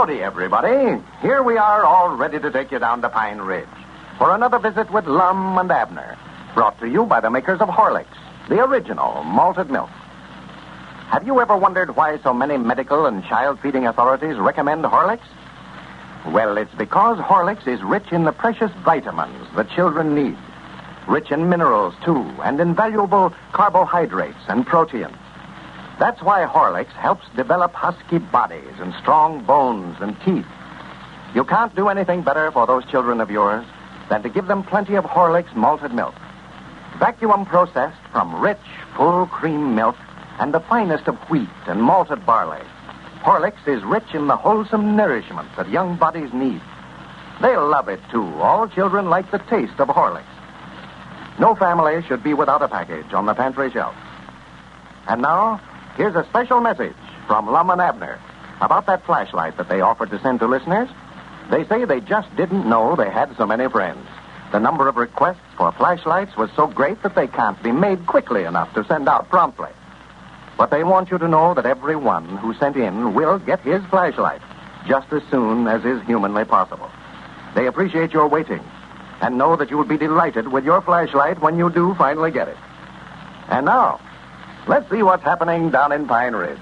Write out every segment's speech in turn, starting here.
Howdy, everybody. Here we are, all ready to take you down to Pine Ridge for another visit with Lum and Abner, brought to you by the makers of Horlicks, the original malted milk. Have you ever wondered why so many medical and child-feeding authorities recommend Horlicks? Well, it's because Horlicks is rich in the precious vitamins that children need. Rich in minerals, too, and in valuable carbohydrates and proteins. That's why Horlicks helps develop husky bodies and strong bones and teeth. You can't do anything better for those children of yours than to give them plenty of Horlicks malted milk. Vacuum processed from rich, full cream milk and the finest of wheat and malted barley. Horlicks is rich in the wholesome nourishment that young bodies need. They'll love it, too. All children like the taste of Horlicks. No family should be without a package on the pantry shelf. And now, here's a special message from Lum and Abner about that flashlight that they offered to send to listeners. They say they just didn't know they had so many friends. The number of requests for flashlights was so great that they can't be made quickly enough to send out promptly. But they want you to know that everyone who sent in will get his flashlight just as soon as is humanly possible. They appreciate your waiting and know that you will be delighted with your flashlight when you do finally get it. And now, let's see what's happening down in Pine Ridge.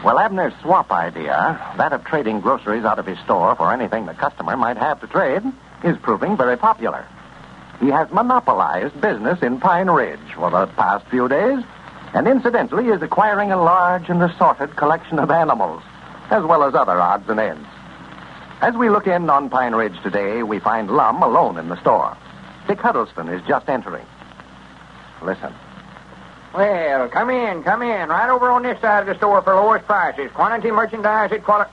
Well, Abner's swap idea, that of trading groceries out of his store for anything the customer might have to trade, is proving very popular. He has monopolized business in Pine Ridge for the past few days, and incidentally is acquiring a large and assorted collection of animals, as well as other odds and ends. As we look in on Pine Ridge today, we find Lum alone in the store. Dick Huddleston is just entering. Listen. Well, come in. Right over on this side of the store for lowest prices. Quantity merchandise at quality...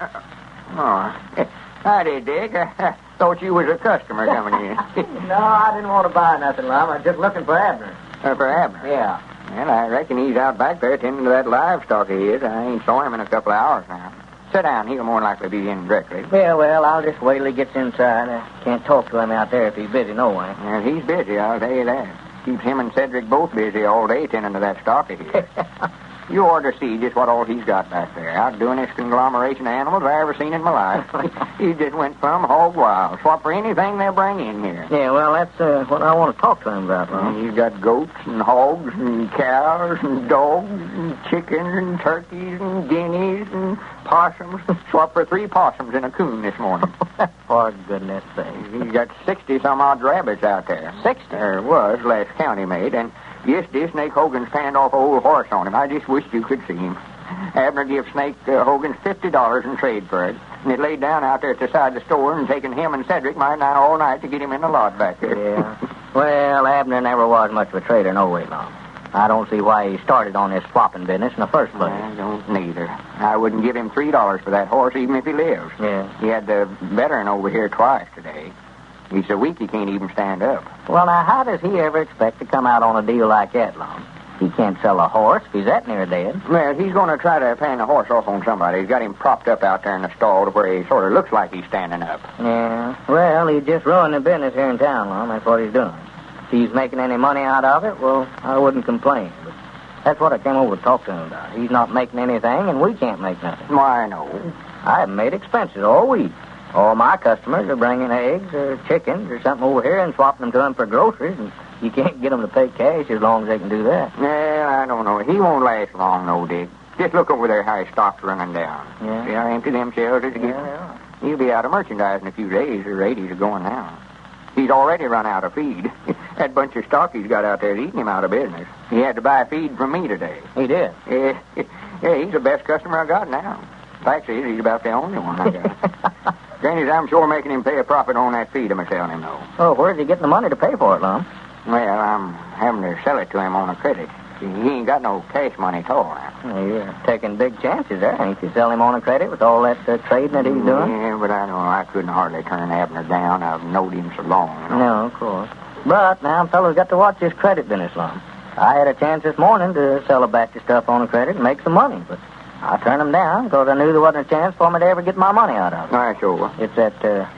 Howdy, Dick. I thought you was a customer coming in. No, I didn't want to buy nothing, Lum. I was just looking for Abner. For Abner? Yeah. Well, I reckon he's out back there tending to that livestock of his. I ain't saw him in a couple of hours now. Sit down. He'll more likely be in directly. Yeah, well, I'll just wait till he gets inside. I can't talk to him out there if he's busy, no way. Well, he's busy, I'll tell you that. Keeps him and Cedric both busy all day tending to that stock of his. You ought to see just what all he's got back there. Outdoing this conglomeration of animals I ever seen in my life. He just went plumb hog wild. Swap for anything they bring in here. Yeah, well, that's what I want to talk to him about, Lum. He's got goats and hogs and cows and dogs and chickens and turkeys and guineas and possums. Swap for 3 possums and a coon this morning. For goodness sake. He's got 60-some-odd rabbits out there. 60? There was, last county made, and yesterday Snake Hogan's panned off a old horse on him. I just wished you could see him. Abner gave Snake Hogan $50 in trade for it, and it laid down out there at the side of the store and taken him and Cedric my night all night to get him in the lot back there. Yeah. Well, Abner never was much of a trader, no way, Lum. I don't see why he started on this swapping business in the first place. I don't neither. I wouldn't give him $3 for that horse, even if he lives. Yeah. He had the veteran over here twice today. He's so weak he can't even stand up. Well, now, how does he ever expect to come out on a deal like that, Lum? He can't sell a horse if he's that near dead. Well, he's going to try to pan the horse off on somebody. He's got him propped up out there in the stall to where he sort of looks like he's standing up. Yeah. Well, he just ruined the business here in town, Lum. That's what he's doing. If he's making any money out of it, well, I wouldn't complain. But that's what I came over to talk to him about. He's not making anything, and we can't make nothing. Why, no. I haven't made expenses all week. All my customers are bringing eggs or chickens or something over here and swapping them to them for groceries, and you can't get them to pay cash as long as they can do that. Well, I don't know. He won't last long, no, Dick. Just look over there how his stock's running down. Yeah. See how empty them shelves is? Yeah. He'll be out of merchandise in a few days. The rates are going down. He's already run out of feed. That bunch of stock he's got out there is eating him out of business. He had to buy feed from me today. He did? Yeah, he's the best customer I got now. Fact is, he's about the only one I got. Granny's, I'm sure making him pay a profit on that feed I'm selling him, though. Oh, where's he getting the money to pay for it, Lum? Well, I'm having to sell it to him on a credit. He ain't got no cash money at all now. Well, you're taking big chances there, ain't you? Sell him on a credit with all that trading that he's doing? Yeah, but I know I couldn't hardly turn Abner down. I've known him so long. You know? No, of course. But now fellas got to watch this credit business, Lum. I had a chance this morning to sell a batch of stuff on a credit and make some money, but I turned them down because I knew there wasn't a chance for me to ever get my money out of it. All right, sure. It's that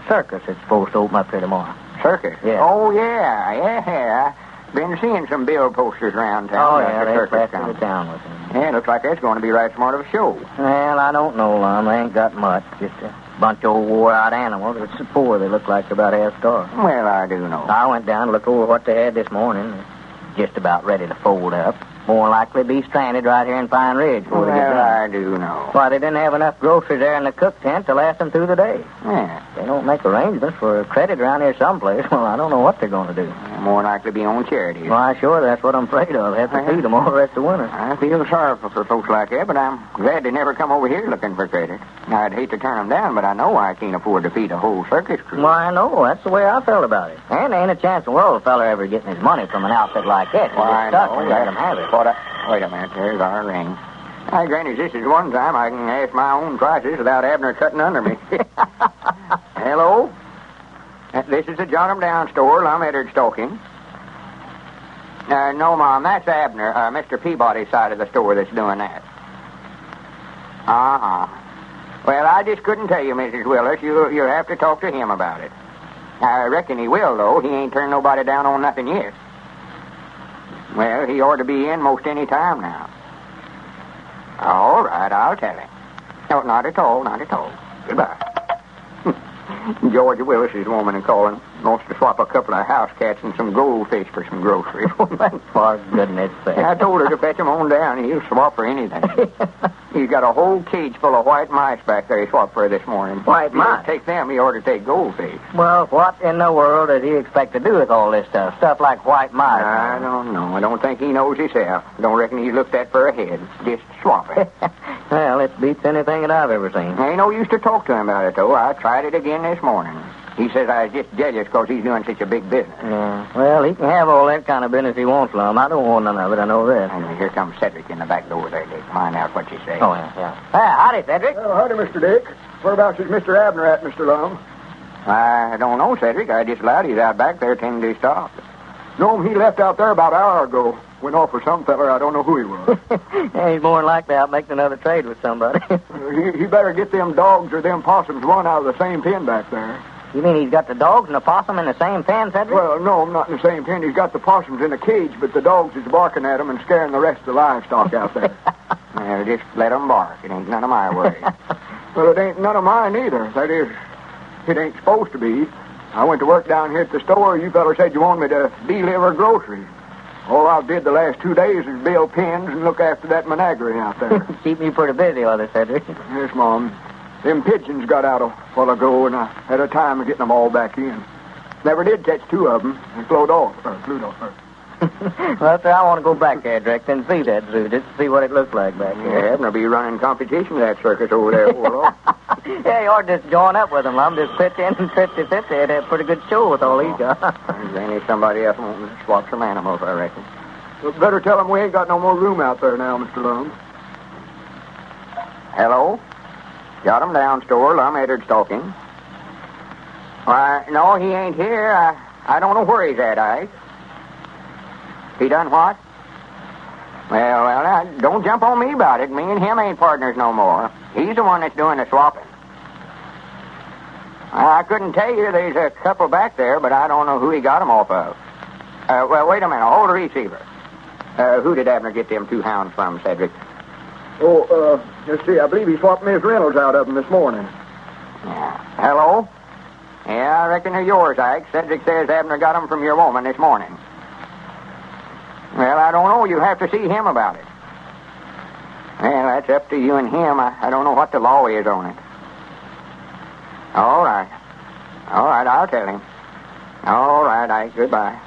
Circus that's supposed to open up here tomorrow. Circus? Yeah. Oh, yeah. Been seeing some bill posters around town. Oh, yeah, they're Circus plastered the town with him. Yeah, looks like that's going to be right smart of a show. Well, I don't know, Lum. They ain't got much. Just a bunch of old wore-out animals. It's so poor they look like they're about half starved. Well, I do know. I went down to look over what they had this morning. They're just about ready to fold up. More likely be stranded right here in Pine Ridge before they get done. I do know. Why, they didn't have enough groceries there in the cook tent to last them through the day. Yeah. They don't make arrangements for credit around here someplace. Well, I don't know what they're going to do. More likely be on charity. Why, sure, that's what I'm afraid of. Have to feed them all the rest of the winter. I feel sorrowful for folks like that, but I'm glad they never come over here looking for credit. I'd hate to turn them down, but I know I can't afford to feed a whole circus crew. Why, I know. That's the way I felt about it. And there ain't a chance in the world a fella ever getting his money from an outfit like that. He's Why, stuck no, and let him have it. Wait a minute, there's our ring. Hey, Granny, this is one time I can ask my own prices without Abner cutting under me. Hello? This is the jot'em down store, Lum Abner talking. No, Mom, that's Abner, Mr. Peabody's side of the store that's doing that. Uh-huh. Well, I just couldn't tell you, Mrs. Willis. You'll have to talk to him about it. I reckon he will, though. He ain't turned nobody down on nothing yet. Well, he ought to be in most any time now. All right, I'll tell him. No, not at all, not at all. Goodbye. George Willis's woman calling. Wants to swap a couple of house cats and some goldfish for some groceries. For goodness sake. I told her to fetch them on down. He'll swap for anything. He's got a whole cage full of white mice back there he swapped for this morning. White mice? If he take them, he ought to take goldfish. Well, what in the world does he expect to do with all this stuff? Stuff like white mice. I don't know. I don't think he knows himself. Don't reckon he's looked at for a head. Just swap it. Well, it beats anything that I've ever seen. Ain't no use to talk to him about it, though. I tried it again this morning. He says I was just jealous because he's doing such a big business. Yeah. Well, he can have all that kind of business he wants, Lum. I don't want none of it. I know that. And here comes Cedric in the back door there, Dick. Find out what you say. Oh, yeah. Howdy, Cedric. Well, howdy, Mr. Dick. Whereabouts is Mr. Abner at, Mr. Lum? I don't know, Cedric. I just allowed he's out back there tending to his stock. No, he left out there about an hour ago. Went off with some feller. I don't know who he was. Yeah, he's more than likely out making another trade with somebody. He better get them dogs or them possums run out of the same pen back there. You mean he's got the dogs and the possum in the same pen, Cedric? Well, no, not in the same pen. He's got the possums in a cage, but the dogs is barking at them and scaring the rest of the livestock out there. Well, just let them bark. It ain't none of my worry. Well, it ain't none of mine either. That is, it ain't supposed to be. I went to work down here at the store. You fellas said you wanted me to deliver groceries. All I did the last 2 days is build pens and look after that menagerie out there. Keep me pretty busy with it, Cedric. Yes, Mom. Them pigeons got out a while ago, and I had a time of getting them all back in. Never did catch 2 of them. They flew off. Well, sir, I want to go back there, Drex, and see that zoo, just to see what it looks like back there. Yeah, Abner be running competition at that circus over there. Yeah, you ought to just join up with him, Lum. Just pitch in 50-50. It'd have a pretty good show with all he's got. Then somebody else wanting to swap some animals, I reckon. Well, better tell him we ain't got no more room out there now, Mr. Lum. Hello? Jot'em down store, Lum Abner talking. Why, no, he ain't here. I don't know where he's at, Ike. He done what? Well, don't jump on me about it. Me and him ain't partners no more. He's the one that's doing the swapping. I couldn't tell you. There's a couple back there, but I don't know who he got them off of. Well, wait a minute. Hold the receiver. Who did Abner get them 2 hounds from, Cedric? Oh, let's see. I believe he swapped Miss Reynolds out of them this morning. Yeah. Hello? Yeah, I reckon they're yours, Ike. Cedric says Abner got them from your woman this morning. Well, I don't know. You'll have to see him about it. Well, that's up to you and him. I don't know what the law is on it. All right, I'll tell him. All right, Ike, goodbye.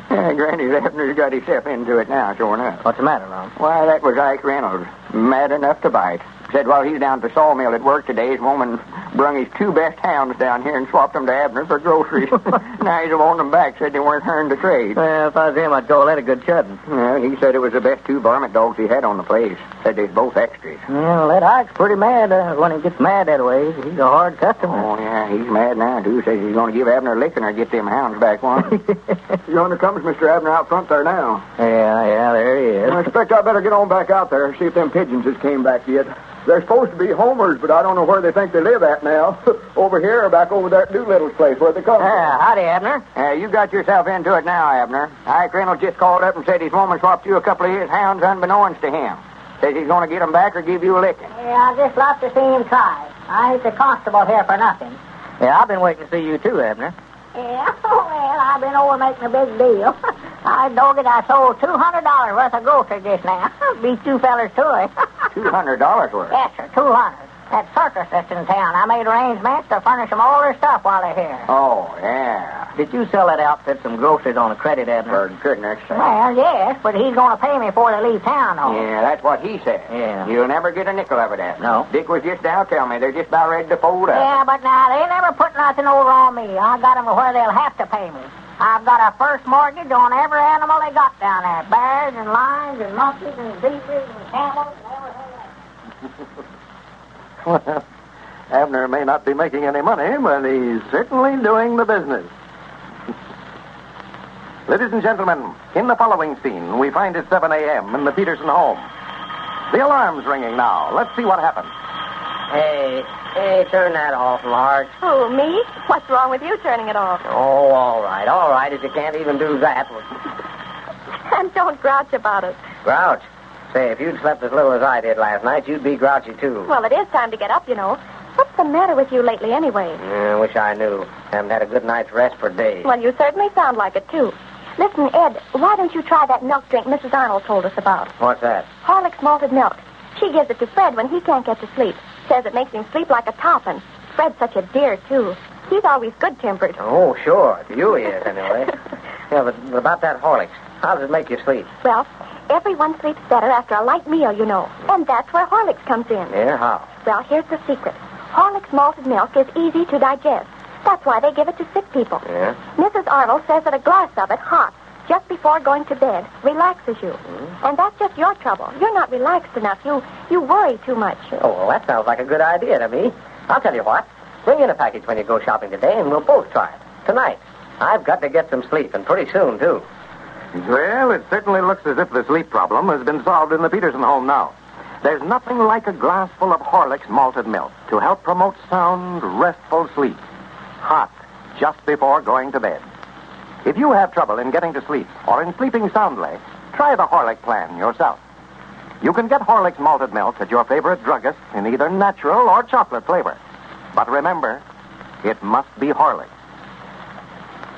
Granny Abner's got himself into it now, sure enough. What's the matter, Lum? Why, that was Ike Reynolds. Mad enough to bite. Said while he's down at the sawmill at work today, his woman brung his 2 best hounds down here and swapped them to Abner for groceries. Now he's wanting them back. Said they weren't earned to trade. Well, if I was him, I'd call that a good chudding. Well, he said it was the best 2 varmint dogs he had on the place. Said they's both extras. Well, that Ike's pretty mad. When he gets mad that way, he's a hard customer. Oh, yeah, he's mad now, too. Says he's going to give Abner a licking or get them hounds back one. Yonder comes Mr. Abner out front there now. Yeah, there he is. I expect I better get on back out there and see if them pigeons has came back yet. They're supposed to be homers, but I don't know where they think they live at now. Over here or back over there at Doolittle's place where they come from. Howdy, Abner. You got yourself into it now, Abner. Ike Reynolds just called up and said his woman swapped you a couple of his hounds unbeknownst to him. Says he's going to get them back or give you a licking. Yeah, I'd just love to see him try. I ain't the constable here for nothing. Yeah, I've been waiting to see you too, Abner. Yeah, well, I've been over making a big deal. I dog it, I sold $200 worth of groceries just now. Beat you fellers to it. $200 worth? Yes, sir, 200. That circus that's in town. I made arrangements to furnish them all their stuff while they're here. Oh, yeah. Did you sell that outfit some groceries on a credit, Abner? For goodness sake. Well, yes, but he's going to pay me before they leave town, though. Yeah, that's what he said. Yeah. You'll never get a nickel of it, Abner. No. Dick was just down telling me they're just about ready to fold up. Yeah, but now, they never put nothing over on me. I got them to where they'll have to pay me. I've got a first mortgage on every animal they got down there. Bears and lions and monkeys and zebras and camels and everything else. Well, Abner may not be making any money, but he's certainly doing the business. Ladies and gentlemen, in the following scene, we find it 7 a.m. in the Peterson home. The alarm's ringing now. Let's see what happens. Hey, turn that off, Marge. Oh, me? What's wrong with you turning it off? Oh, all right, if you can't even do that. And don't grouch about it. Grouch? Say, if you'd slept as little as I did last night, you'd be grouchy, too. Well, it is time to get up, you know. What's the matter with you lately, anyway? I wish I knew. Haven't had a good night's rest for days. Well, you certainly sound like it, too. Listen, Ed, why don't you try that milk drink Mrs. Arnold told us about? What's that? Horlicks malted milk. She gives it to Fred when he can't get to sleep. Says it makes him sleep like a top, and Fred's such a dear, too. He's always good-tempered. Oh, sure. To you he is, anyway. Yeah, but about that Horlicks, how does it make you sleep? Well, everyone sleeps better after a light meal, you know. And that's where Horlicks comes in. Yeah, how? Well, here's the secret. Horlicks malted milk is easy to digest. That's why they give it to sick people. Yeah? Mrs. Arnold says that a glass of it, hot, just before going to bed, relaxes you. And that's just your trouble. You're not relaxed enough. You worry too much. Oh, well, that sounds like a good idea to me. I'll tell you what. Bring in a package when you go shopping today, and we'll both try it. Tonight. I've got to get some sleep, and pretty soon, too. Well, it certainly looks as if the sleep problem has been solved in the Peterson home now. There's nothing like a glass full of Horlicks malted milk to help promote sound, restful sleep. Hot, just before going to bed. If you have trouble in getting to sleep or in sleeping soundly, try the Horlick plan yourself. You can get Horlicks malted milk at your favorite druggist in either natural or chocolate flavor. But remember, it must be Horlicks.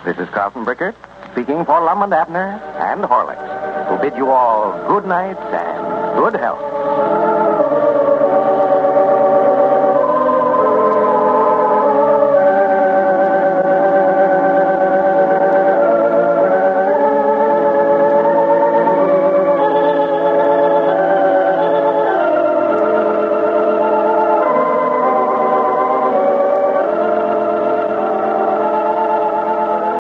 This is Carlton Brickert, speaking for Lum and Abner and Horlicks, who bid you all good night and good health.